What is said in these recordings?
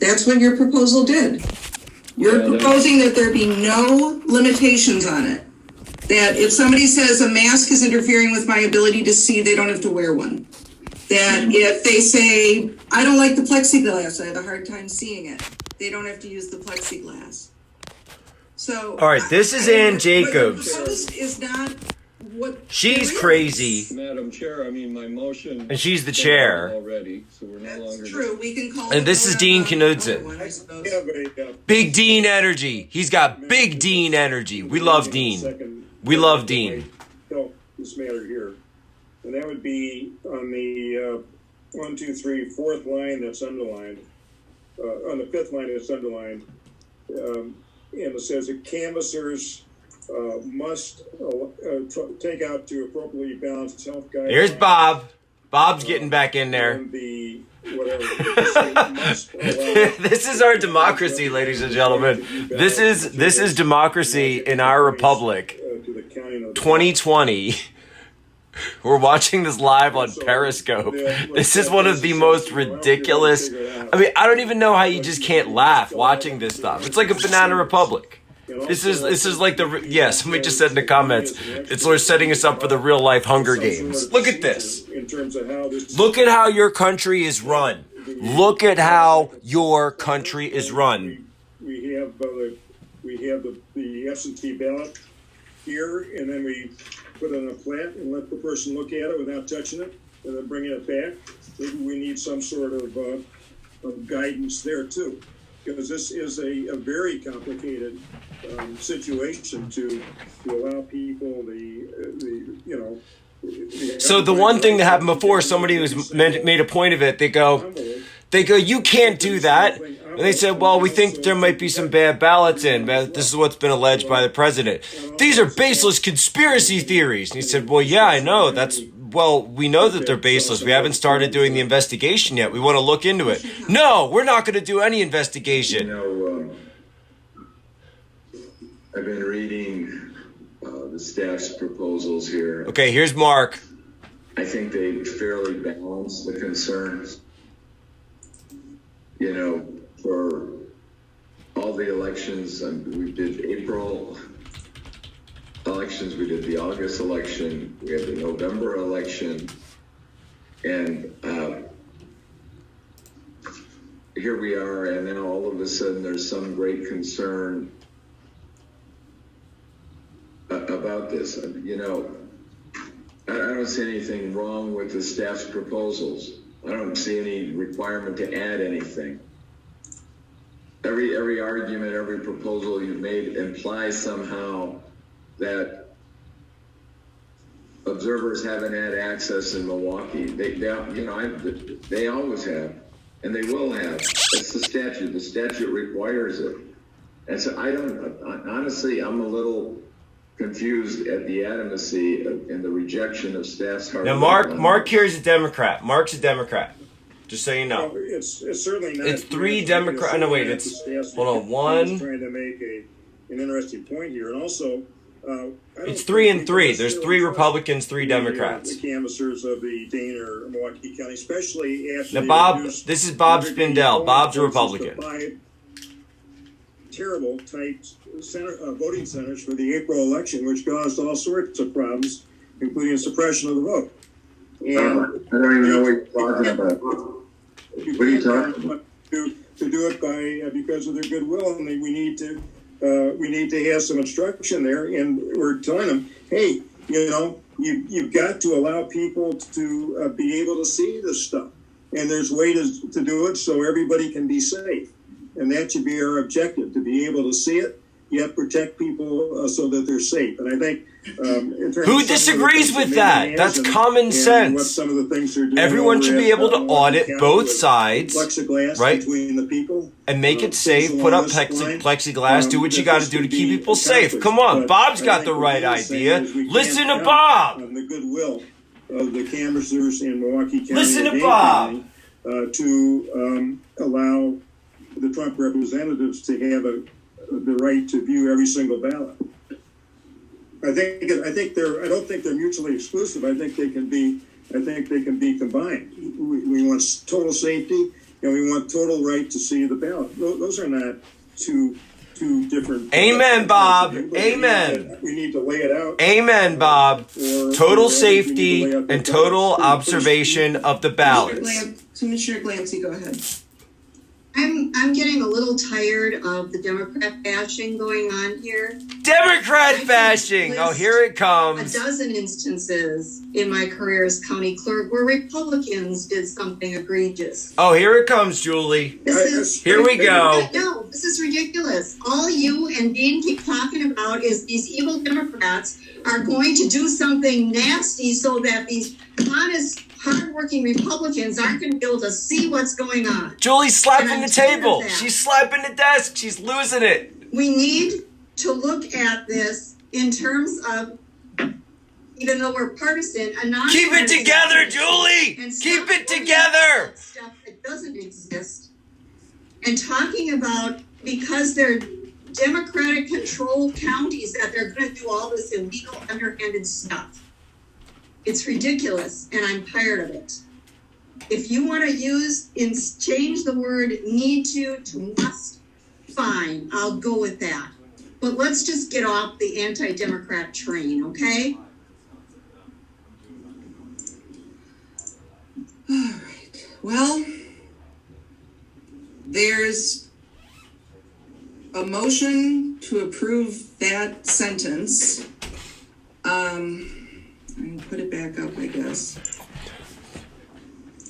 That's what your proposal did. You're proposing that there be no limitations on it. That if somebody says a mask is interfering with my ability to see, they don't have to wear one. That if they say, I don't like the plexiglass, I have a hard time seeing it, they don't have to use the plexiglass. So, all right, this is Ann Jacobs. Is not what she's crazy. Madam Chair, I mean, my motion... And she's the chair. Already, so we're no longer... That's true, we can call and this is Dean Knudsen. Big Dean energy. He's got big Dean energy. We love Dean. We love Dean. This matter here. And that would be on the 1, 2, 3, fourth line that's underlined. On the fifth line that's underlined. And it says that canvassers must take out to appropriately balanced health guidelines. Here's Bob. Bob's getting back in there. The whatever. This is our democracy, ladies and gentlemen. This is democracy in our republic. 2020. We're watching this live on Periscope. This is one of the most ridiculous. I mean, I don't even know how you just can't laugh watching this stuff. It's like a banana republic. This is like somebody just said in the comments, it's sort of setting us up for the real life Hunger Games. Look at this. Look at how your country is run. Look at how your country is run. We have the absentee ballot here, and then we put it on a plat and let the person look at it without touching it, and then bringing it back. Maybe we need some sort of guidance there too, because this is a very complicated situation to allow people So the one thing that happened before, somebody made a point of it. They go, you can't do that. And they said, well, we think there might be some bad ballots in. This is what's been alleged by the president. These are baseless conspiracy theories. And he said, well, yeah, I know. We know that they're baseless. We haven't started doing the investigation yet. We want to look into it. No, we're not going to do any investigation. I've been reading the staff's proposals here. Okay, here's Mark. I think they fairly balance the concerns. For all the elections, we did April elections, we did the August election, we had the November election, and here we are, and now all of a sudden there's some great concern about this. I don't see anything wrong with the staff's proposals. I don't see any requirement to add anything. Every argument, every proposal you've made implies somehow that observers haven't had access in Milwaukee. They always have, and they will have. That's the statute. The statute requires it. And so honestly, I'm a little confused at the adamancy and the rejection of staff's hard. Now, Mark here is a Democrat. Mark's a Democrat. Just so you know. Well, it's certainly not. It's 3 Democrats. No, wait. Hold on. 1. Trying to make an interesting point here, and also. It's 3 and 3. There's 3 Republicans, 3 Democrats. The canvassers of the Dane or Milwaukee County, especially after. Now, Bob. This is Bob Spindell. Bob's a Republican. Terrible tight voting centers for the April election, which caused all sorts of problems, including suppression of the vote. And I don't even know what you're talking about. What are you talking about? To do it because of their goodwill, and we need to have some instruction there, and we're telling them, hey, you've got to allow people to be able to see this stuff, and there's ways to do it so everybody can be safe. And that should be our objective, to be able to see it, yet protect people so that they're safe. And I think in terms who disagrees with that? That's common sense. What some of the things they're doing, everyone should be able to audit both sides, right? Between the people, and make it safe. Put up plexiglass. Do what you got to do to keep people safe. Come on, Bob's got the right idea. Listen to Bob. The goodwill of the canvassers in Milwaukee County. Listen to Bob. To allow the Trump representatives to have the right to view every single ballot. I don't think they're mutually exclusive. I think they can be combined. We want total safety, and we want total right to see the ballot. Those are not two different. Amen, Bob. We Amen. need to lay it out. Amen, Bob. Total or safety we need to lay out the and total ballots. observation of the ballots. Commissioner Glancy, go ahead. I'm getting a little tired of the Democrat bashing going on here. Democrat bashing. Oh, here it A comes. dozen instances in my career as county clerk where Republicans did something egregious. Oh, here it comes, Julie. Here we go. No, this is ridiculous. All you and Dean keep talking about is these evil Democrats are going to do something nasty so that these honest, hardworking Republicans aren't going to be able to see what's going on. Julie's slapping And the I'm tired of table. that. She's slapping the desk. She's losing it. We need to look at this in terms of, even though we're partisan, a non. Keep it together, Julie. Keep it together. Stuff that doesn't exist, and talking about because they're Democratic controlled counties that they're going to do all this illegal, underhanded stuff. It's ridiculous, and I'm tired of it. If you want to change the word need to must, fine, I'll go with that. But let's just get off the anti-Democrat train, okay? All right. Well, there's a motion to approve that sentence. I can put it back up, I guess.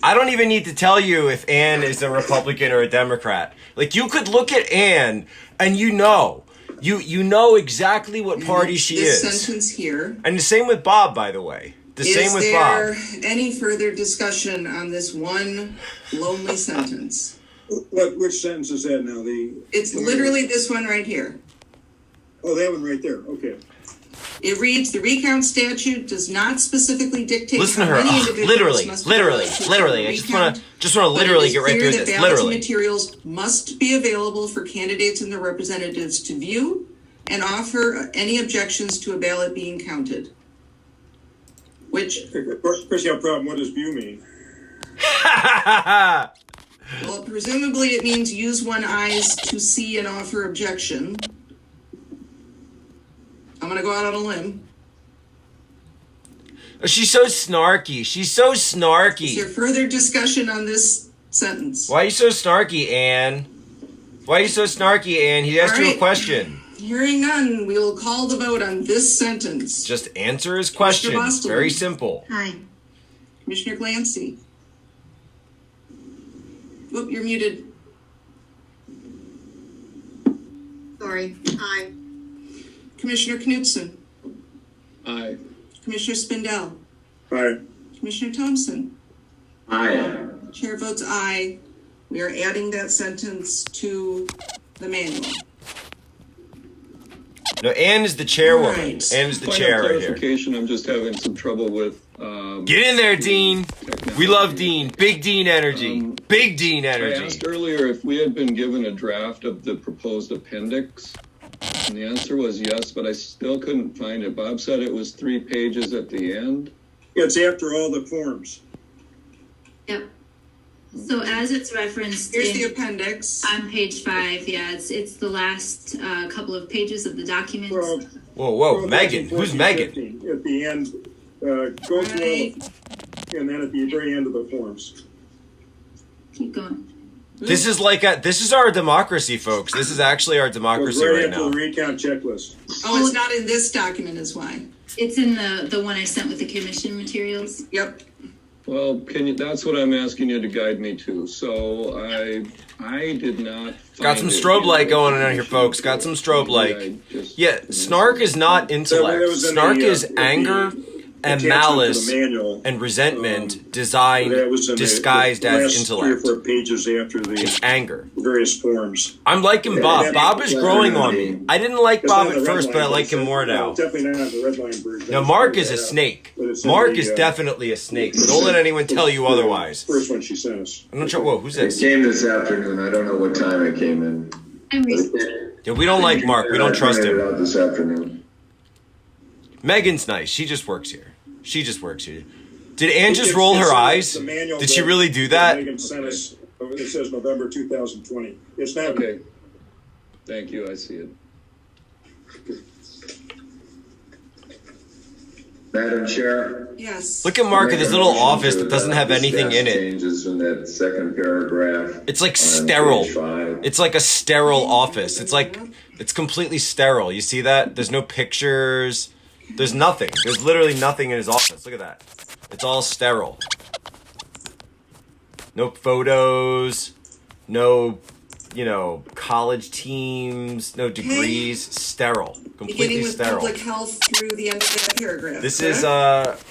I don't even need to tell you if Ann is a Republican or a Democrat. Like, you could look at Ann and you know exactly what party she is. This sentence here. And the same with Bob, by the way. Same with Bob. Is there any further discussion on this one lonely sentence? Which sentence is that now? It's literally this one right here. Oh, that one right there. Okay. It reads, the recount statute does not specifically dictate Listen to how her. many Oh, individuals literally. must be allowed to I recount, just want to but it literally is get right clear through that this. ballots and Literally. materials must be available for candidates and their representatives to view and offer any objections to a ballot being counted. Which, Of course, you have a problem. What does view mean? well, presumably it means use one eyes to see and offer objection. I'm going to go out on a limb. She's so snarky. She's so Is snarky. there further discussion on this sentence? Why are you so snarky, Ann? Why are you so snarky, Ann? He asked All you a right. question. Hearing none, we will call the vote on this sentence. Just answer his question. Bostelman. Very simple. Hi. Commissioner Glancy. Oop, you're muted. Sorry. Hi. Commissioner Knutson. Aye. Commissioner Spindell. Aye. Commissioner Thompson. Aye. Chair votes aye. We are adding that sentence to the manual. No, Ann is the chairwoman. Right. Ann is the Point chair of right here. clarification, I'm just having some trouble with, Get in there, Dean. We love Dean. Big Dean energy. Big Dean I energy. asked earlier if we had been given a draft of the proposed appendix, and the answer was yes, but I still couldn't find it. Bob said it was 3 pages at the end. It's after all the forms. Yep. So as it's referenced Here's the in, appendix. on page 5, yeah, it's the last couple of pages of the document. Well, Whoa, Megan. Who's Megan? 15, at the end, go through all Right. and then at the very end of the forms. Keep going. This is our democracy, folks. This is actually our Goes democracy right right after now. the recount checklist. Oh, it's not in this document is why. It's in the one I sent with the commission materials. Yep. Well, that's what I'm asking you to guide me to. So I did not find Got some it strobe in light the going on here, commission folks. Got some strobe light. I just- Yeah, snark is not intellect. That was in Snark the, is the anger and attachment to the malice manual. and resentment designed, That was in disguised the as last intellect. 3 or 4 pages after It's the anger. various forms. I'm liking Bob. Bob is growing on me. I didn't like It's Bob not at the red first, line but I like him version. more No, now. definitely not the red line version. Now, Mark is a snake. But it's in Mark the, is definitely a snake. Don't let anyone tell you otherwise. First one she sent us. I'm not sure. Whoa, who's It this? came this afternoon. I don't know what time it came in. I'm Yeah, we don't like Mark. We don't trust I printed it him. out this afternoon. Megan's nice. She just works here. She just works here. Did Ann just It's- roll it's her in eyes? the manual Did she that- really do that? Megan sent us It says November 2020. It's not. Okay. Thank you, I see it. Madam Chair. Yes. Look at Mark at this little office that doesn't have anything in it. Changes from that second paragraph. It's like on sterile. page 5. It's like a sterile office. It's completely sterile. You see that? There's no pictures. There's nothing. There's literally nothing in his office. Look at that. It's all sterile. No photos. No, college teams. No degrees. Sterile. Beginning Completely with sterile. public health through the end of that paragraph. This correct? is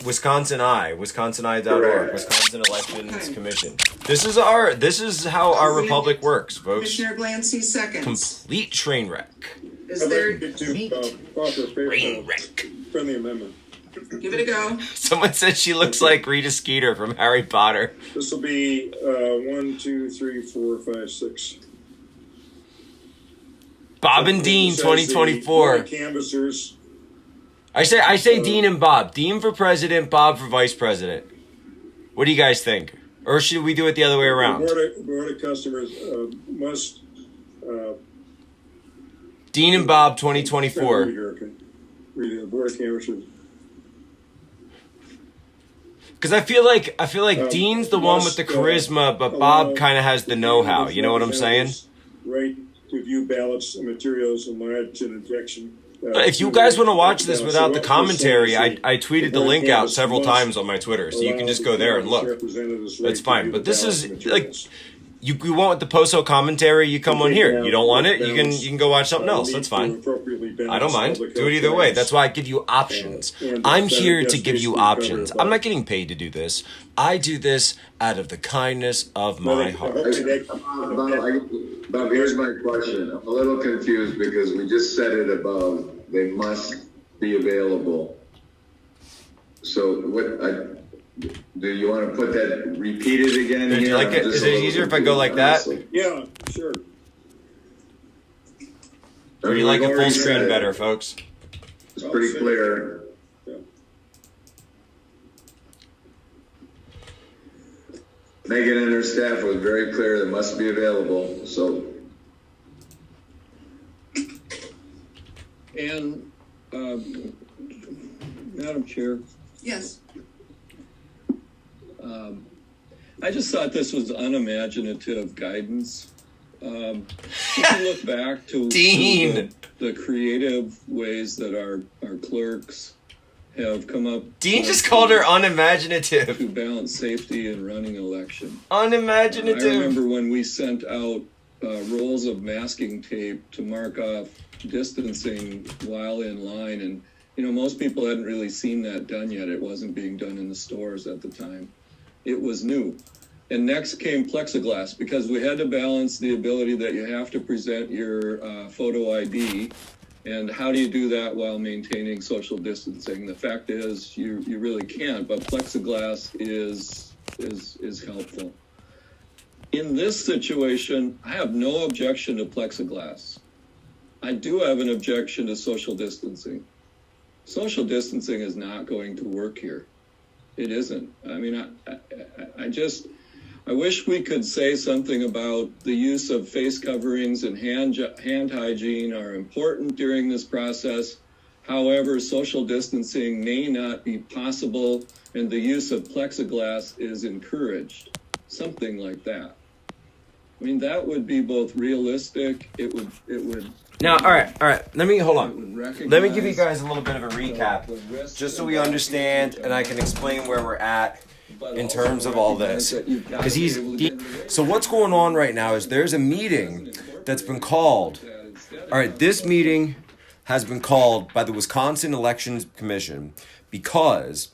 wisconsini.org, Wisconsin Elections Commission. This is how our republic works, folks. Commissioner Glancy seconds. Complete train wreck. Is I'd there? like to offer a Train wreck. friendly amendment. Give it a go. Someone said she looks like Rita Skeeter from Harry Potter. This will be 1, 2, 3, 4, 5, 6. Bob and Dean, It says 2024. the canvassers. I say Dean and Bob. Dean for president, Bob for vice president. What do you guys think? Or should we do it the other way around? Board of customers must. Dean and Bob, 2024. Read the board of canvassers. Because I feel like Dean's the one with the must, charisma, but allow Bob kind of has the know-how. You know what I'm saying? Right to view ballots and materials and lodge an objection. If you guys want to watch this without the commentary, I tweeted the link out several times on my Twitter, so you can just go there and look. That's fine. But this is like you want the post-ho commentary, you come on here. You don't want it, you can go watch something else. That's fine. I don't mind. Do it either way. That's why I give you options. I'm here to give you options. I'm not getting paid to do this. I do this out of the kindness of my heart. Bob, here's my question. I'm a little confused because we just said it above. They must be available. So do you want to put that, repeat it again? Do you like it? Is it easier if I go like that? Yeah, sure. Or do you like it full screen better, folks? It's pretty clear. Megan and her staff was very clear that must be available, so. And, Madam Chair, Yes. I just thought this was unimaginative guidance. If you look back to Dean. the creative ways that our clerks have come up. Dean just called her unimaginative. To balance safety in running an election. Unimaginative. I remember when we sent out rolls of masking tape to mark off distancing while in line, and most people hadn't really seen that done yet. It wasn't being done in the stores at the time. It was new. And next came plexiglass, because we had to balance the ability that you have to present your photo ID. And how do you do that while maintaining social distancing? The fact is, you really can't, but plexiglass is helpful. In this situation, I have no objection to plexiglass. I do have an objection to social distancing. Social distancing is not going to work here. It isn't. I mean, I wish we could say something about the use of face coverings and hand hygiene are important during this process. However, social distancing may not be possible, and the use of plexiglass is encouraged. Something like that. I mean, that would be both realistic. It would. Now, all right. Hold on. Recognize Let me give you guys a little bit of a recap, just so we understand and I can explain where we're at in terms of all this. Because so what's going on right now is there's a meeting that's been called. All right, this meeting has been called by the Wisconsin Elections Commission because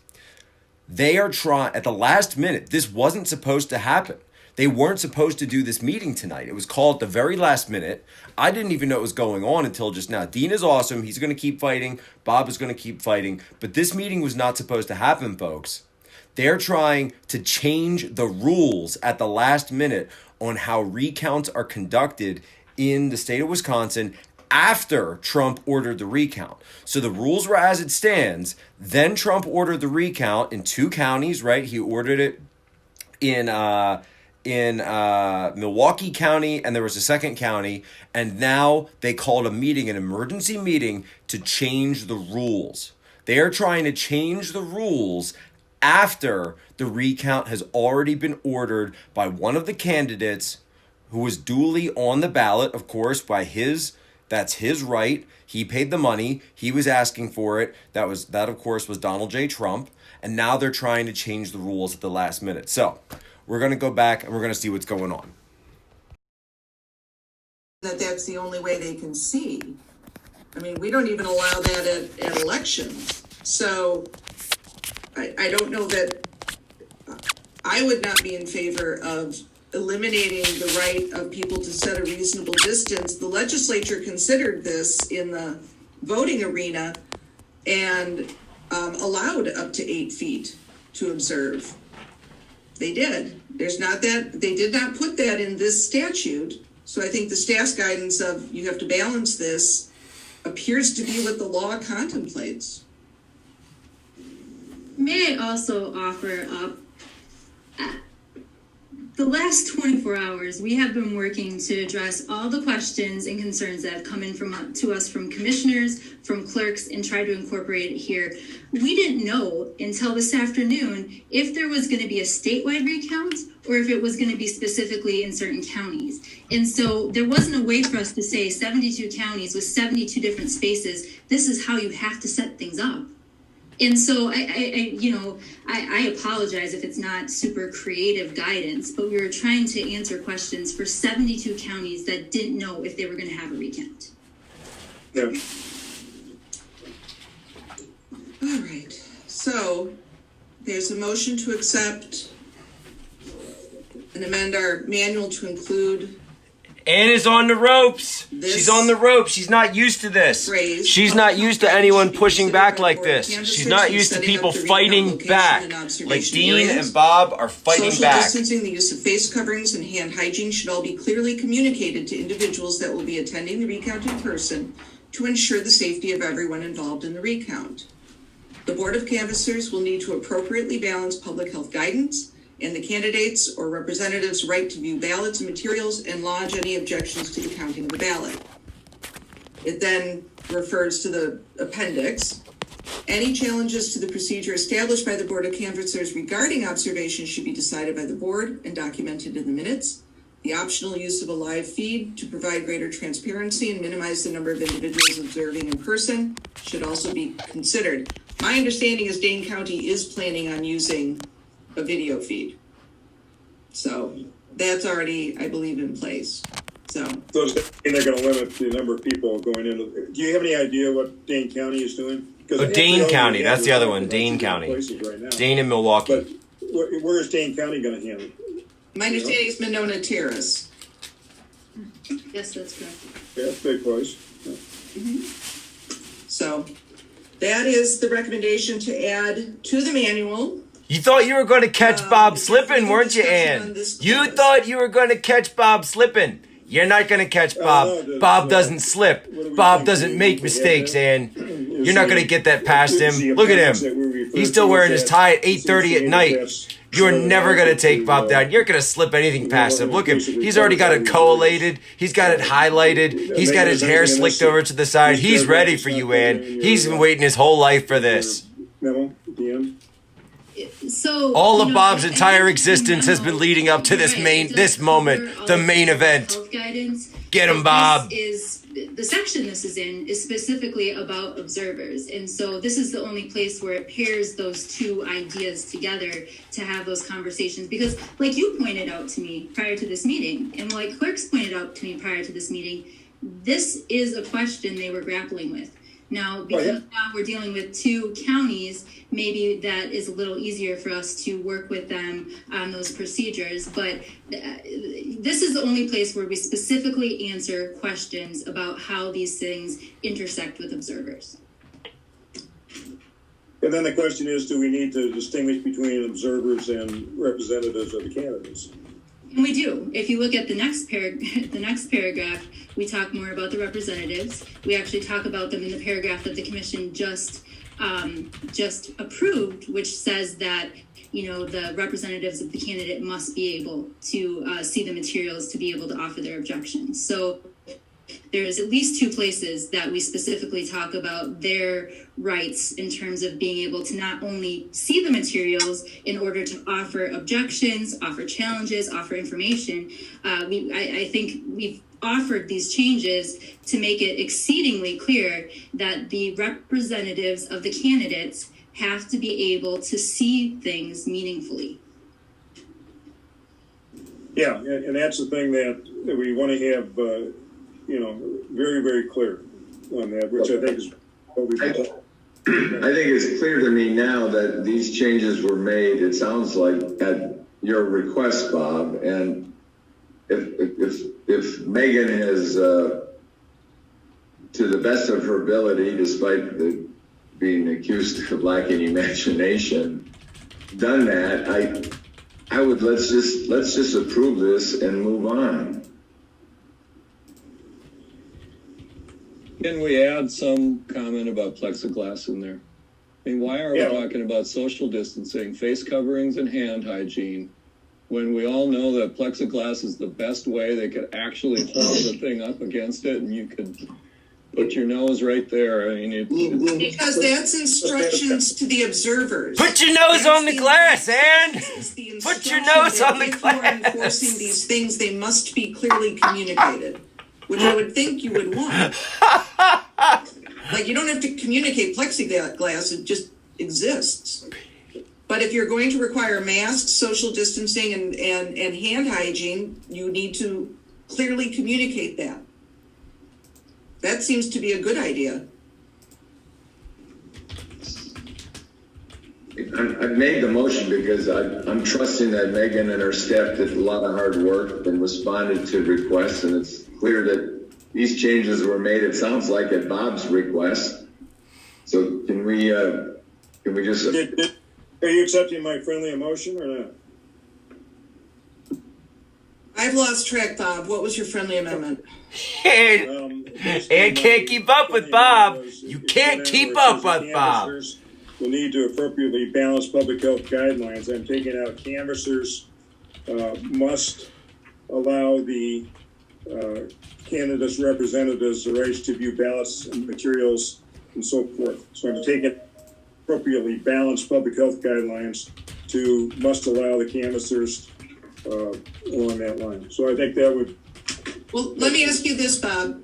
they are trying, at the last minute, this wasn't supposed to happen. They weren't supposed to do this meeting tonight. It was called at the very last minute. I didn't even know it was going on until just now. Dean is awesome. He's going to keep fighting. Bob is going to keep fighting. But this meeting was not supposed to happen, folks. They're trying to change the rules at the last minute on how recounts are conducted in the state of Wisconsin after Trump ordered the recount. So the rules were as it stands. Then Trump ordered the recount in 2 counties, right? He ordered it in in Milwaukee County, and there was a second county, and now they called a meeting, an emergency meeting, to change the rules. They are trying to change the rules after the recount has already been ordered by one of the candidates who was duly on the ballot, of course, that's his right. He paid the money. He was asking for it. That of course was Donald J. Trump. And now they're trying to change the rules at the last minute. So we're going to go back and we're going to see what's going on. That's the only way they can see. I mean, we don't even allow that at elections. So I don't know that I would not be in favor of eliminating the right of people to set a reasonable distance. The legislature considered this in the voting arena and allowed up to 8 feet to observe. They did. They did not put that in this statute. So I think the staff's guidance of you have to balance this appears to be what the law contemplates. May I also offer up, the last 24 hours, we have been working to address all the questions and concerns that have come in to us from commissioners, from clerks, and try to incorporate it here. We didn't know until this afternoon if there was going to be a statewide recount or if it was going to be specifically in certain counties. And so there wasn't a way for us to say 72 counties with 72 different spaces, this is how you have to set things up. And so I apologize if it's not super creative guidance, but we were trying to answer questions for 72 counties that didn't know if they were going to have a recount. Yeah. All right. So there's a motion to accept and amend our manual to include Ann is on the ropes. This She's on the ropes. She's not used to this. phrase. She's not used to anyone pushing back like this. She's not used to people fighting back. Like Dean and Bob are fighting Social back. distancing, the use of face coverings, and hand hygiene should all be clearly communicated to individuals that will be attending the recount in person to ensure the safety of everyone involved in the recount. The Board of Canvassers will need to appropriately balance public health guidance and the candidates' or representatives' right to view ballots and materials and lodge any objections to the counting of the ballot. It then refers to the appendix. Any challenges to the procedure established by the Board of Canvassers regarding observations should be decided by the board and documented in the minutes. The optional use of a live feed to provide greater transparency and minimize the number of individuals observing in person should also be considered. My understanding is Dane County is planning on using a video feed. So that's already, I believe, in place. So they're going to limit the number of people going into. Do you have any idea what Dane County is doing? Dane County, that's the other one. Dane County. Right, Dane and Milwaukee. But where is Dane County going to handle it? my understanding is Monona Terrace. Yes, that's correct. Yeah, big place. So that is the recommendation to add to the manual. You thought you were going to catch Bob slipping, weren't you, Ann? You thought you were going to catch Bob slipping. You're not going to catch Bob. Bob doesn't slip. Bob doesn't make mistakes, Ann. You're not going to get that past him. Look at him. He's still wearing his tie at 8:30 at night. You're never going to take Bob down. You're going to slip anything past him. Look at him. He's already got it collated. He's got it highlighted. He's got his hair slicked over to the side. He's ready for you, Ann. He's been waiting his whole life for this. So all of Bob's entire existence has been leading up to this moment, the main event. Get him, Bob. The section this is in is specifically about observers. And so this is the only place where it pairs those two ideas together to have those conversations. Because like you pointed out to me prior to this meeting, and like clerks pointed out to me prior to this meeting, this is a question they were grappling with. Now, because now we're dealing with two counties, maybe that is a little easier for us to work with them on those procedures. But this is the only place where we specifically answer questions about how these things intersect with observers. And then the question is, do we need to distinguish between observers and representatives of the candidates? And we do. If you look at the next paragraph, we talk more about the representatives. We actually talk about them in the paragraph that the commission just just approved, which says that, you know, the representatives of the candidate must be able to see the materials to be able to offer their objections. So there's at least two places that we specifically talk about their rights in terms of being able to not only see the materials in order to offer objections, offer challenges, offer information. I think we've offered these changes to make it exceedingly clear that the representatives of the candidates have to be able to see things meaningfully. Yeah, and that's the thing that we want to have, you know, very, very clear on that, which I think is what we've done. I think it's clear to me now that these changes were made, it sounds like, at your request, Bob, and if Megan has, to the best of her ability, despite being accused of lacking imagination, done that, I would let's just approve this and move on. Can we add some comment about plexiglass in there? I mean, why are we talking about social distancing, face coverings, and hand hygiene when we all know that plexiglass is the best way they could actually hold the thing up against it and you could put your nose right there? I mean, because that's instructions to the observers. Put your nose on the glass, and put your nose on the glass. If you are enforcing these things, they must be clearly communicated, which I would think you would want. Like, you don't have to communicate plexiglass, it just exists. But if you're going to require masks, social distancing, and hand hygiene, you need to clearly communicate that. That seems to be a good idea. I've made the motion because I'm trusting that Megan and her staff did a lot of hard work and responded to requests, and it's clear that these changes were made, it sounds like, at Bob's request. So can we just... Are you accepting my friendly motion or not? I've lost track, Bob. What was your friendly amendment? And can't keep up with Bob. You can't keep up with Bob. Will need to appropriately balance public health guidelines. I'm taking out canvassers must allow the candidates' representatives the rights to view ballots and materials and so forth. So I'm taking appropriately balanced public health guidelines to must allow the canvassers along that line. So I think that would... Well, let me ask you this, Bob.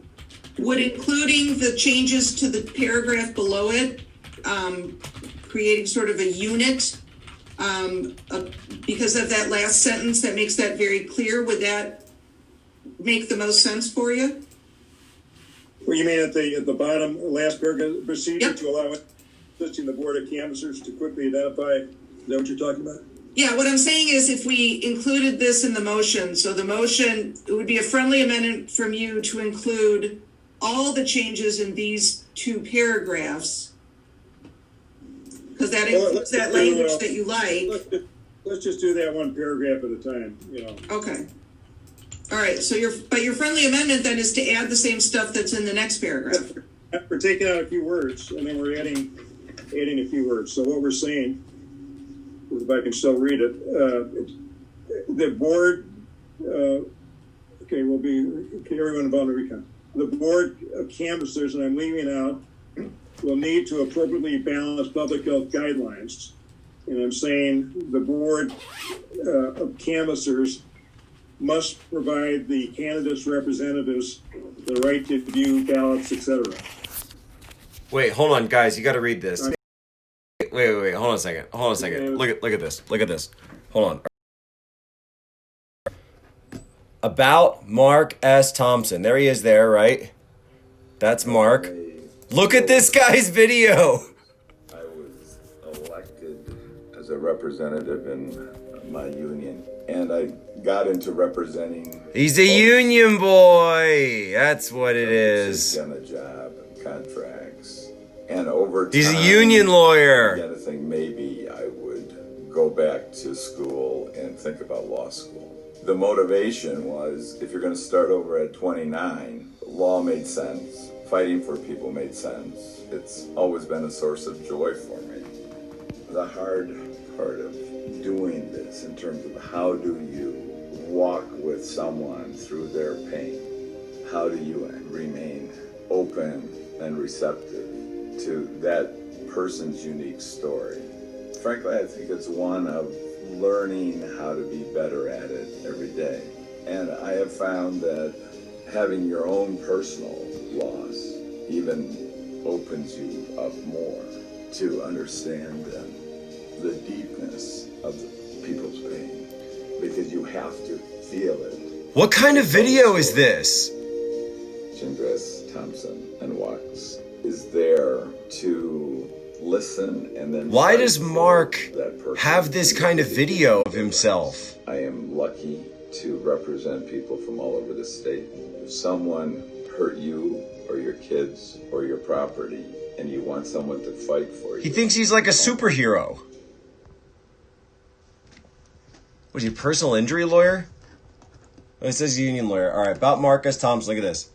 Would including the changes to the paragraph below it, creating sort of a unit, because of that last sentence that makes that very clear, would that make the most sense for you? Well, you mean at the bottom, last paragraph, procedure Yep. to allow assisting the board of canvassers to quickly identify, is that what you're talking about? Yeah, what I'm saying is if we included this in the motion, so the motion, it would be a friendly amendment from you to include all the changes in these two paragraphs, because that includes that language that you like. Let's just do that one paragraph at a time, you know. Okay. All right, so your friendly amendment then is to add the same stuff that's in the next paragraph. We're taking out a few words, and then we're adding a few words. So what we're saying, if I can still read it, the board, everyone about the recount. The board of canvassers, and I'm leaving out, will need to appropriately balance public health guidelines. And I'm saying the board of canvassers must provide the candidates' representatives the right to view ballots, etc. Wait, hold on, guys. You got to read this. Wait. Hold on a second. Look at this. Hold on. About Mark S. Thompson. There he is there, right? That's Mark. Look at this guy's video. I was elected as a representative in my union, and I got into representing... He's a union boy. That's what it is. On the job, contracts, and over time... He's a union lawyer. I began to think maybe I would go back to school and think about law school. The motivation was, if you're going to start over at 29, law made sense. fighting for people made sense. It's always been a source of joy for me. The hard part of doing this in terms of how do you walk with someone through their pain? How do you remain open and receptive to that person's unique story? Frankly, I think it's one of learning how to be better at it every day. And I have found that having your own personal loss even opens you up more to understand the deepness of people's pain, because you have to feel it. What kind of video is this? Chandris, Thompson, and Wax is there to listen and then... Why does Mark have this kind of video of himself? I am lucky to represent people from all over the state. If someone hurt you or your kids or your property and you want someone to fight for you... He thinks he's like a superhero. Was he a personal injury lawyer? Oh, it says union lawyer. All right, about Marcus Thompson. Look at this.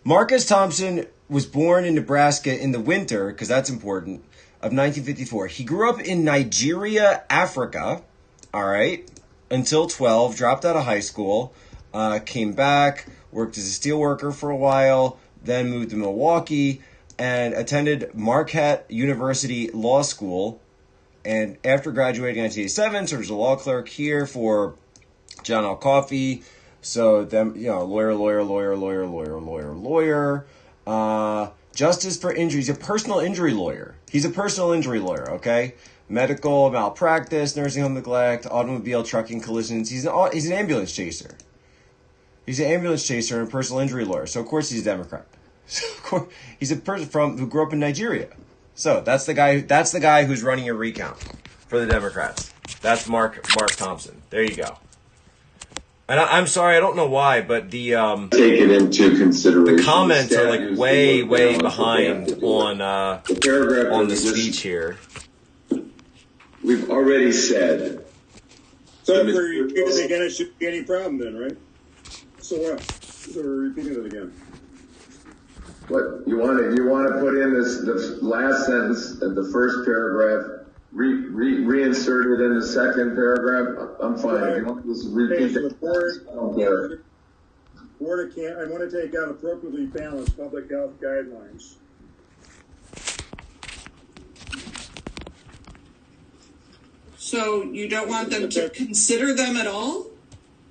Marcus Thompson was born in Nebraska in the winter, because that's important, of 1954. He grew up in Nigeria, Africa, all right, until 12, dropped out of high school, came back, worked as a steel worker for a while, then moved to Milwaukee, and attended Marquette University Law School. And after graduating in 1987, served as a law clerk here for John L. Coffey. So then, lawyer. Justice for injuries. He's a personal injury lawyer. Okay? Medical malpractice, nursing home neglect, automobile trucking collisions. He's an ambulance chaser. He's an ambulance chaser and a personal injury lawyer. So of course he's a Democrat. So of course he's a person who grew up in Nigeria. So that's the guy who's running a recount for the Democrats. That's Mark Thompson. There you go. And I'm sorry, I don't know why, but the take it into consideration. The comments are like way behind on the speech here. We've already said. So if we're repeating it again, it shouldn't be any problem then, right? So what? So we're repeating it again. What you want to put in the last sentence of the first paragraph, reinsert it in the second paragraph. I'm fine. If you want to repeat it, I don't care. I want to take out appropriately balanced public health guidelines. So you don't want them to consider them at all?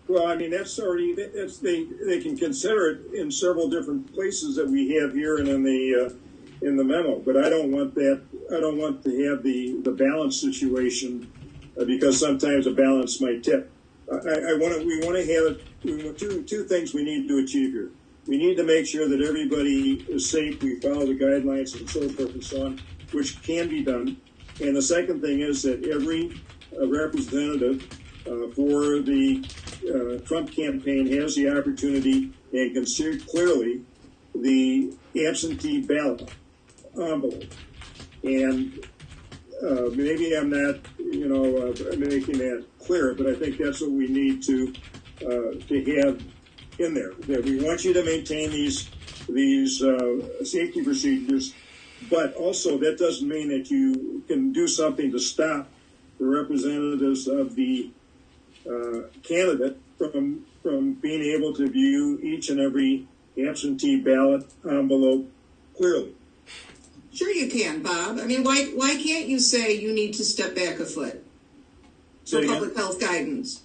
Well, I mean, they can consider it in several different places that we have here and in the memo. But I don't want that. I don't want to have the balance situation because sometimes a balance might tip. We want to have it. Two things we need to achieve here. We need to make sure that everybody is safe. We follow the guidelines and so forth and so on, which can be done. And the second thing is that every representative for the Trump campaign has the opportunity and can see clearly the absentee ballot envelope. And maybe I'm not, making that clear, but I think that's what we need to have in there. That we want you to maintain these safety procedures, but also that doesn't mean that you can do something to stop the representatives of the candidate from being able to view each and every absentee ballot envelope clearly. Sure you can, Bob. I mean, why can't you say you need to step back a foot for public health guidance?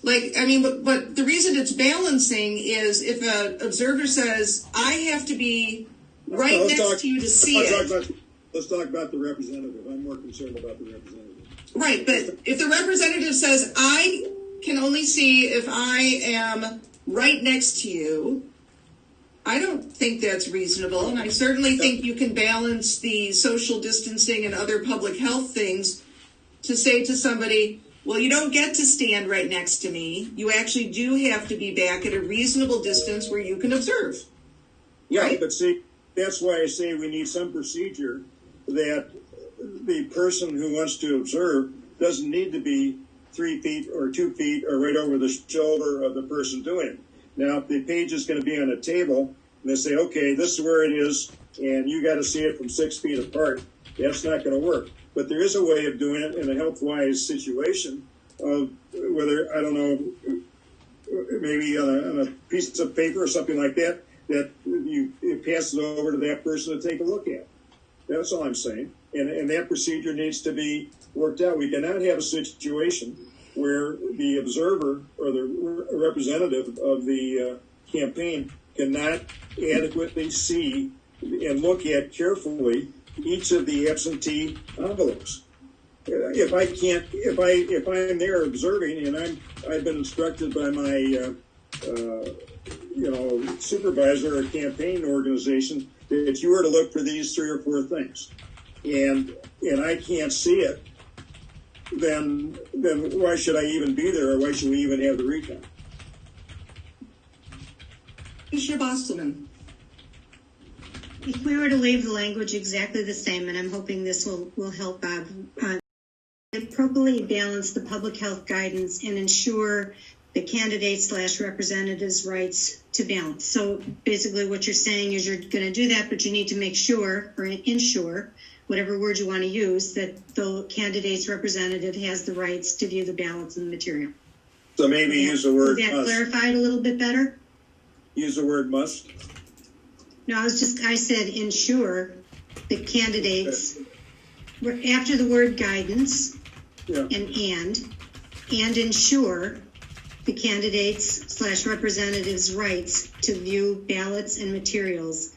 Like, I mean, but the reason it's balancing is if an observer says, I have to be right next to you to see it. Let's talk about the representative. I'm more concerned about the representative. Right, but if the representative says, I can only see if I am right next to you, I don't think that's reasonable. And I certainly think you can balance the social distancing and other public health things to say to somebody, well, you don't get to stand right next to me. You actually do have to be back at a reasonable distance where you can observe. Yeah, right? But see, that's why I say we need some procedure that the person who wants to observe doesn't need to be 3 feet or 2 feet or right over the shoulder of the person doing it. Now, if the page is going to be on a table and they say, okay, this is where it is, and you got to see it from 6 feet apart. That's not going to work. But there is a way of doing it in a health-wise situation of whether, I don't know, maybe on a piece of paper or something like that, that it passes over to that person to take a look at. That's all I'm saying. And that procedure needs to be worked out. We cannot have a situation where the observer or the representative of the campaign cannot adequately see and look at carefully each of the absentee envelopes. If I'm there observing, and I've been instructed by my supervisor or campaign organization that you are to look for these 3 or 4 things, and I can't see it, then why should I even be there, or why should we even have the recount? Commissioner Bostelman. If we were to leave the language exactly the same, and I'm hoping this will help Bob, appropriately balance the public health guidance and ensure the candidate/representative's rights to balance. So basically what you're saying is you're going to do that, but you need to make sure or ensure, whatever word you want to use, that the candidate's representative has the rights to view the ballots and the material. So maybe use the word must. Is that must. clarified a little bit better? Use the word must. No, I said ensure the candidates, after the word guidance, Yeah. and ensure the candidates/representatives' rights to view ballots and materials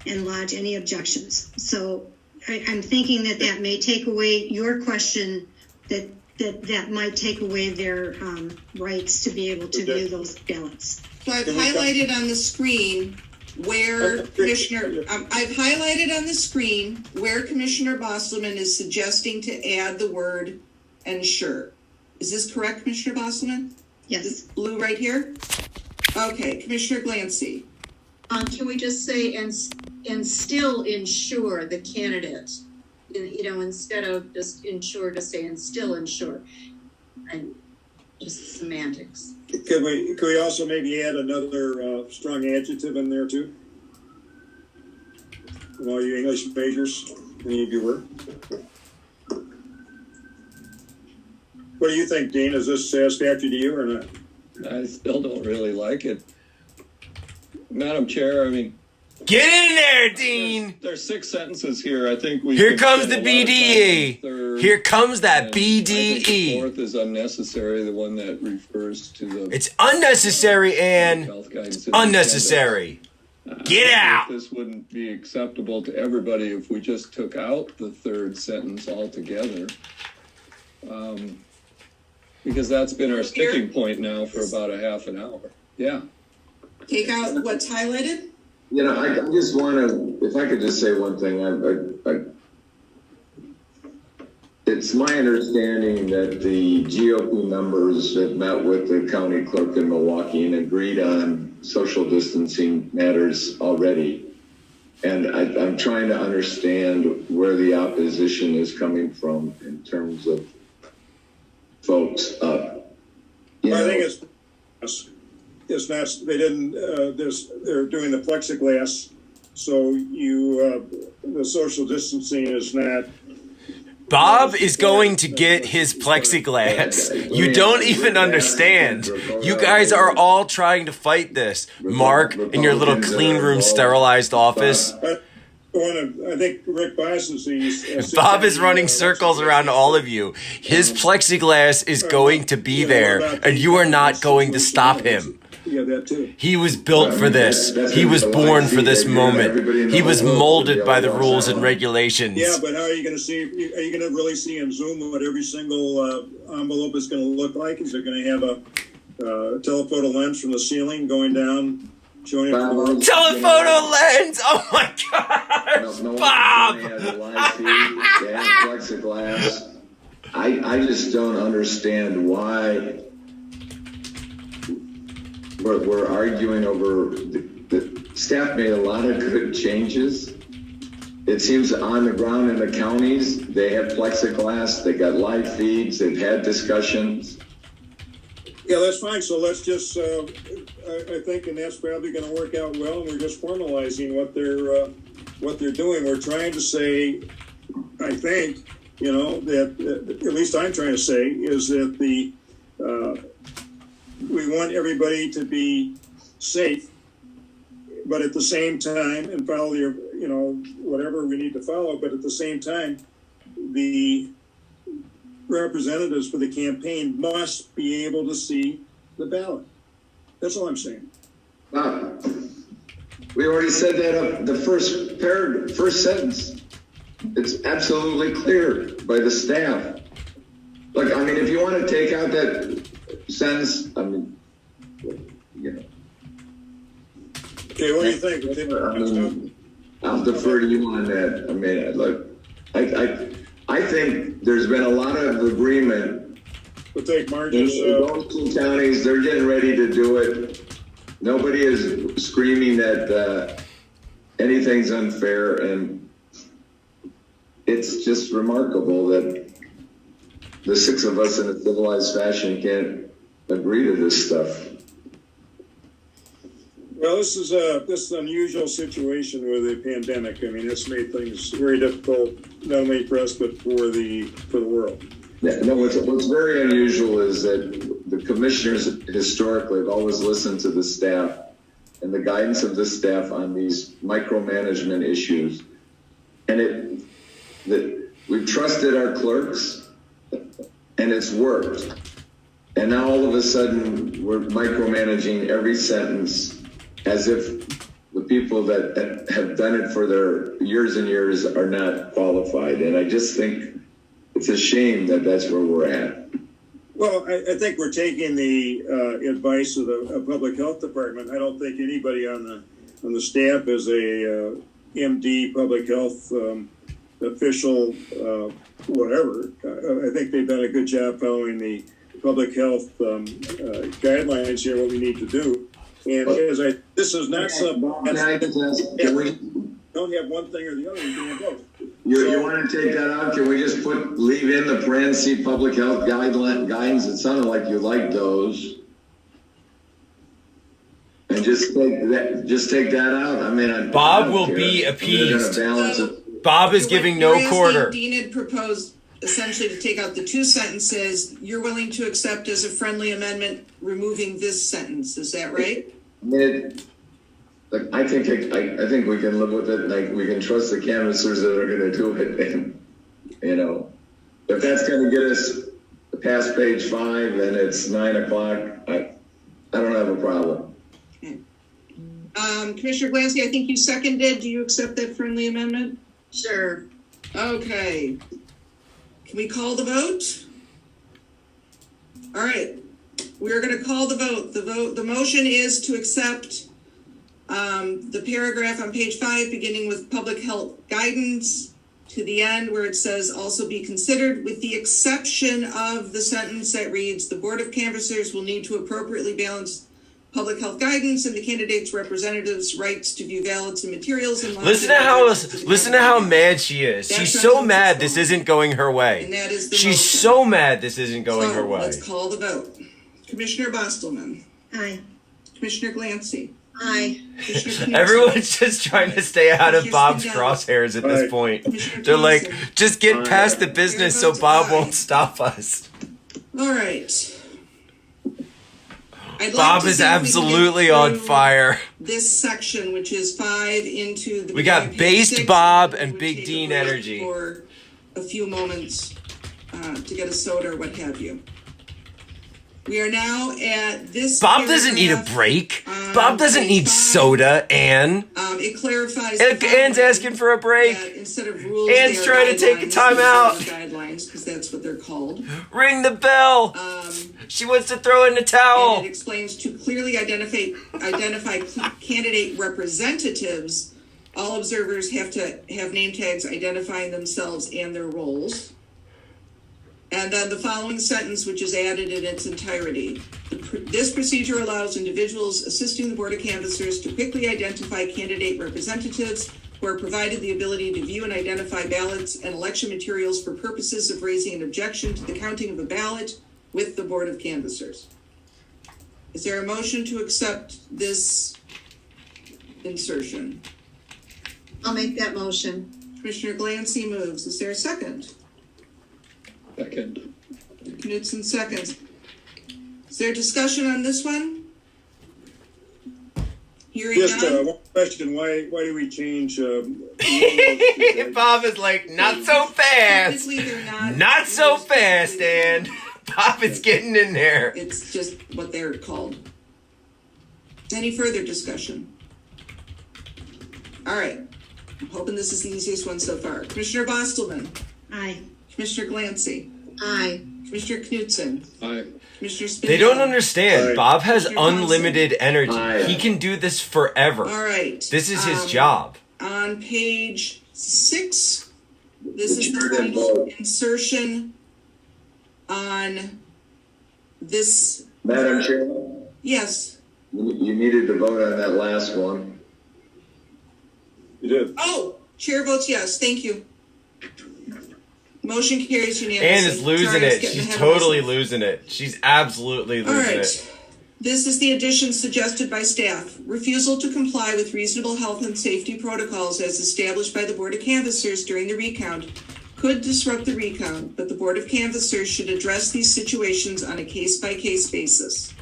and lodge any objections. So I'm thinking that may take away your question, that might take away their rights to be able to view those ballots. So I've highlighted on the screen where Commissioner Bostelman is suggesting to add the word ensure. Is this correct, Commissioner Bostelman? Yes. This blue right here? Okay, Commissioner Glancy. Can we just say and still ensure the candidate? Instead of just ensure, to say and still ensure, and just semantics. Could we also maybe add another strong adjective in there too? And all you English majors, any of your work. What do you think, Dean? Is this satisfactory to you or not? I still don't really like it. Madam Chair, I mean, Get in there, Dean. there's 6 sentences here. I think we. Here could comes spend the a lot of time on BDE. the third, Here comes that and I think the BDE. 4th is unnecessary, the one that refers to the It's unnecessary and health guidance. unnecessary. Get out. This wouldn't be acceptable to everybody if we just took out the 3rd sentence altogether. Because that's been our sticking point now for about a half an hour. Yeah. Take out what's highlighted? I just want to, if I could just say one thing, it's my understanding that the GOP members have met with the county clerk in Milwaukee and agreed on social distancing matters already. And I'm trying to understand where the opposition is coming from in terms of folks. I think it's not. They didn't. They're doing the plexiglass, so the social distancing is not. Bob is going to get his plexiglass. You don't even understand. You guys are all trying to fight this. Mark, in your little clean room sterilized office. I think Rick Boss is. Bob is running circles around all of you. His plexiglass is going to be there, and you are not going to stop him. Yeah, that too. He was built for this. He was born for this moment. He was molded by the rules and regulations. Yeah, but how are you going to see? Are you going to really see in Zoom what every single envelope is going to look like? Is it going to have a telephoto lens from the ceiling going down, showing it? Telephoto lens! Oh my gosh! Bob! Plexiglass. I just don't understand why we're arguing over. The staff made a lot of good changes. It seems on the ground in the counties, they have plexiglass, they got live feeds, they've had discussions. Yeah, that's fine. So let's just, I think, and that's probably going to work out well. And we're just formalizing what they're doing. We're trying to say, I think, you know, that at least I'm trying to say is that we want everybody to be safe, but at the same time, and follow your, you know, whatever we need to follow. But at the same time, the representatives for the campaign must be able to see the ballot. That's all I'm saying. Wow. We already said that up the first sentence. It's absolutely clear by the staff. Look, I mean, if you want to take out that sentence, I mean, you know. Okay, what do you think? I'll defer to you on that. I mean, look, I think there's been a lot of agreement. We'll take Marge's. Those two counties, they're getting ready to do it. Nobody is screaming that anything's unfair, and it's just remarkable that the six of us in a civilized fashion can't agree to this stuff. Well, this is an unusual situation with a pandemic. I mean, it's made things very difficult, not only for us but for the world. Yeah, no, what's very unusual is that the commissioners historically have always listened to the staff and the guidance of the staff on these micromanagement issues, and we've trusted our clerks, and it's worked. And now all of a sudden, we're micromanaging every sentence, as if the people that have done it for their years and years are not qualified. And I just think it's a shame that that's where we're at. Well, I think we're taking the advice of the public health department. I don't think anybody on the staff is a MD public health official, whatever. I think they've done a good job following the public health guidelines here, what we need to do. And this is not something. Don't have one thing or the other. You do both. You want to take that out? Can we just leave in the parentheses public health guidance? It sounded like you liked those, and just take that out. I mean, Bob will be appeased. Bob is giving no quarter. Dean had proposed essentially to take out the two sentences. You're willing to accept as a friendly amendment removing this sentence. Is that right? I think we can live with it. Like, we can trust the canvassers that are going to do it. And, you know, if that's going to get us past page 5 and it's 9 o'clock, I don't have a problem. Okay. Commissioner Glancy, I think you seconded. Do you accept that friendly amendment? Sure. Okay. Can we call the vote? All right. We're going to call the vote. The motion is to accept the paragraph on page 5, beginning with public health guidance, to the end where it says also be considered, with the exception of the sentence that reads, the Board of Canvassers will need to appropriately balance public health guidance and the candidates' representatives' rights to view ballots and materials. And listen to how mad she is. She's so mad this isn't going her way. And that is the She's motion. so mad this isn't going her way. Let's call the vote. Commissioner Bostelman. Aye. Commissioner Glancy. Aye. Everyone's just trying to stay out of Bob's crosshairs at this point. They're like, just get past the business so Bob won't stop us. All right. Bob is absolutely on fire. This section, which is 5 into the... We got based Bob and Big Dean energy. For a few moments to get a soda or what have you. We are now at this... Bob doesn't need a break. Bob doesn't need soda, Ann. It clarifies... Ann's asking for a break. Instead of rules, Ann's trying to take a time out. Guidelines, because that's what they're called. Ring the bell. She wants to throw in the towel. And it explains to clearly identify candidate representatives. All observers have to have name tags identifying themselves and their roles. And then the following sentence, which is added in its entirety. This procedure allows individuals assisting the Board of Canvassers to quickly identify candidate representatives who are provided the ability to view and identify ballots and election materials for purposes of raising an objection to the counting of a ballot with the Board of Canvassers. Is there a motion to accept this insertion? I'll make that motion. Commissioner Glancy moves. Is there a second? Second. Knudsen seconds. Is there discussion on this one? Hearing Just none? one question, why do we change? Bob is like, not so fast. Technically, they're not. Not so fast, and Bob is getting in there. It's just what they're called. Any further discussion? All right. I'm hoping this is the easiest one so far. Commissioner Bostelman. Aye. Commissioner Glancy. Aye. Commissioner Knudsen. Aye. Commissioner Spindler. They don't understand. Right. Bob has Mr. Johnson. unlimited energy. Aye. He can do this forever. All right. This is his Um, job. On page 6, this is the Adjourn and final vote. insertion on this. Madam Chair, Yes. you needed to vote on that last one. You did. Oh, chair votes yes. Thank you. Motion carries unanimously. Anne is losing Sorry, I was it. getting She's ahead of totally myself. losing it. She's absolutely All losing right. it. This is the addition suggested by staff. Refusal to comply with reasonable health and safety protocols as established by the Board of Canvassers during the recount could disrupt the recount, but the Board of Canvassers should address these situations on a case-by-case basis.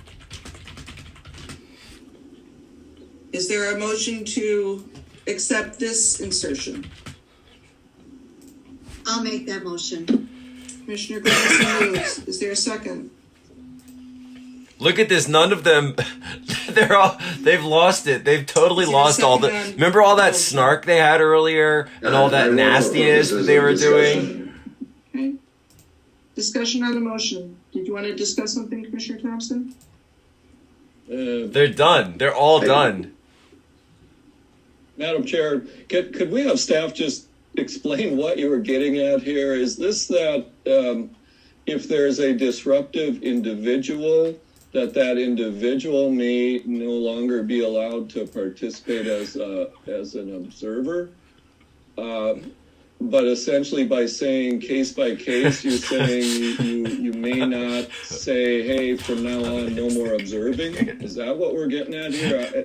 Is there a motion to accept this insertion? I'll make that motion. Commissioner Glancy moves. Is there a second? Look at this. None of them. They've lost it. They've totally Is there a lost all the. second on- Remember all that snark they had earlier and all that nastiness that they were doing. Okay. Discussion on the motion. Did you want to discuss something, Commissioner Thompson? They're done. They're all done. Madam Chair, could we have staff just explain what you were getting at here? Is this that if there's a disruptive individual, that individual may no longer be allowed to participate as an observer? But essentially by saying case by case, you're saying you may not say, hey, from now on, no more observing? Is that what we're getting at here?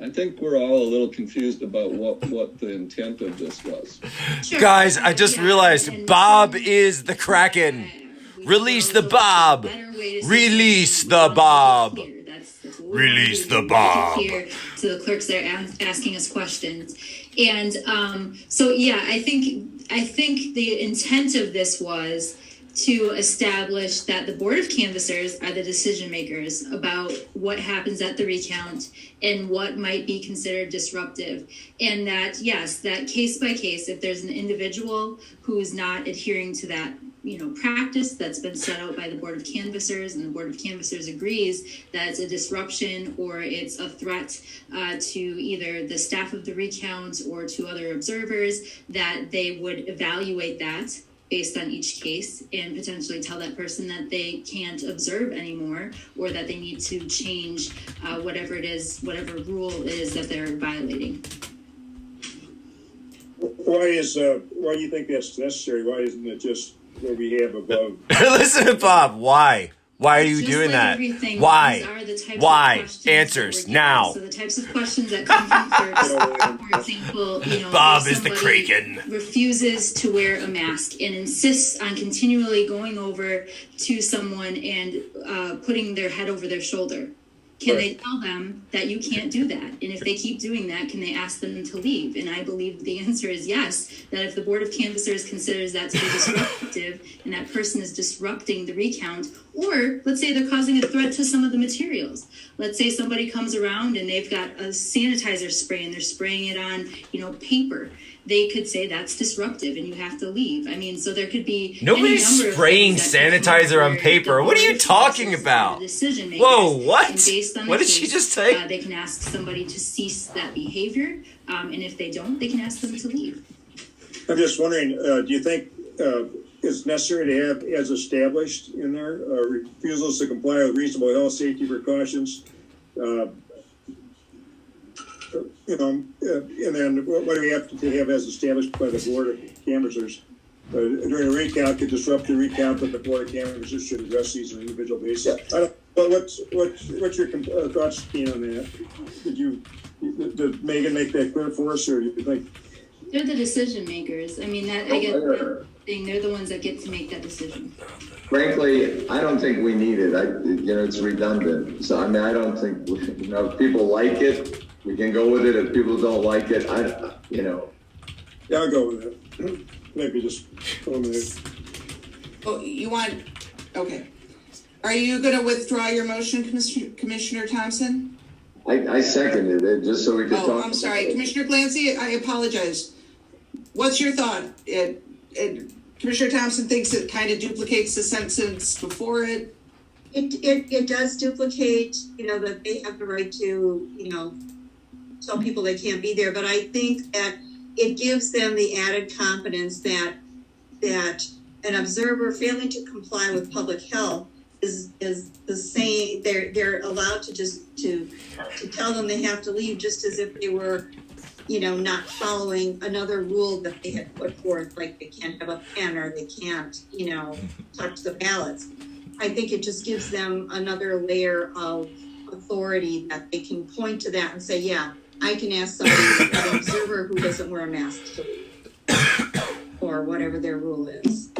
I think we're all a little confused about what the intent of this was. Sure. Guys, I just Yeah, realized and Bob so- is the Kraken. We Release feel the it's a Bob. better way to Release say the we want to Bob. make it clear. That's what we Release want to do. the We Bob. make it clear to the clerks that are asking us questions. And so, yeah, I think the intent of this was to establish that the Board of Canvassers are the decision makers about what happens at the recount and what might be considered disruptive. And that, yes, that case by case, if there's an individual who is not adhering to that, practice that's been set out by the Board of Canvassers, and the Board of Canvassers agrees that it's a disruption or it's a threat to either the staff of the recount or to other observers, that they would evaluate that based on each case and potentially tell that person that they can't observe anymore or that they need to change whatever rule it is that they're violating. Why do you think that's necessary? Why isn't it just what we have above? Listen to Bob. Why? Why are you Just doing like that? everything, Why? these are the types of Why? questions that Answers we're getting. now. So the types of questions that come from clerks, for example, Bob if is the somebody Kraken. refuses to wear a mask and insists on continually going over to someone and putting their head over their shoulder. Can they tell them that you can't do that? And if they keep doing that, can they ask them to leave? And I believe the answer is yes, that if the Board of Canvassers considers that to be disruptive and that person is disrupting the recount, or let's say they're causing a threat to some of the materials. Let's say somebody comes around and they've got a sanitizer spray and they're spraying it on, paper. They could say that's disruptive and you have to leave. I mean, so there could be Nobody's any number of spraying things that could come sanitizer up on where paper. the What are you Board of talking Canvassers about? are the decision makers. Whoa, what? And based on What the did she case, just say? they can ask somebody to cease that behavior, and if they don't, they can ask them to leave. I'm just wondering, do you think it's necessary to have, as established in there, refusals to comply with reasonable health safety precautions? And then what do we have to have as established by the Board of Canvassers? During a recount could disrupt the recount, but the Board of Canvassers should address these on an individual basis. But what's your thoughts, Keen, on that? Did Megan make that clear for us, or do you think? They're the decision makers. I mean, I get that thing. They're the ones that get to make that decision. Frankly, I don't think we need it. It's redundant. So, I mean, I don't think, if people like it, we can go with it. If people don't like it, Yeah, I'll go with it. Maybe just eliminate. Oh, you want, okay. Are you gonna withdraw your motion, Commissioner Thompson? I seconded it just so we could talk. Oh, I'm sorry, Commissioner Clancy, I apologize. What's your thought? Commissioner Thompson thinks it kind of duplicates the sentence before it. It does duplicate, that they have the right to, tell people they can't be there, but I think that it gives them the added confidence that an observer failing to comply with public health is the same. They're allowed to to tell them they have to leave, just as if they were, not following another rule that they had put forth, like they can't have a pen or they can't, touch the ballots. I think it just gives them another layer of authority that they can point to that and say, yeah, I can ask somebody, an observer who doesn't wear a mask to leave, or whatever their rule is.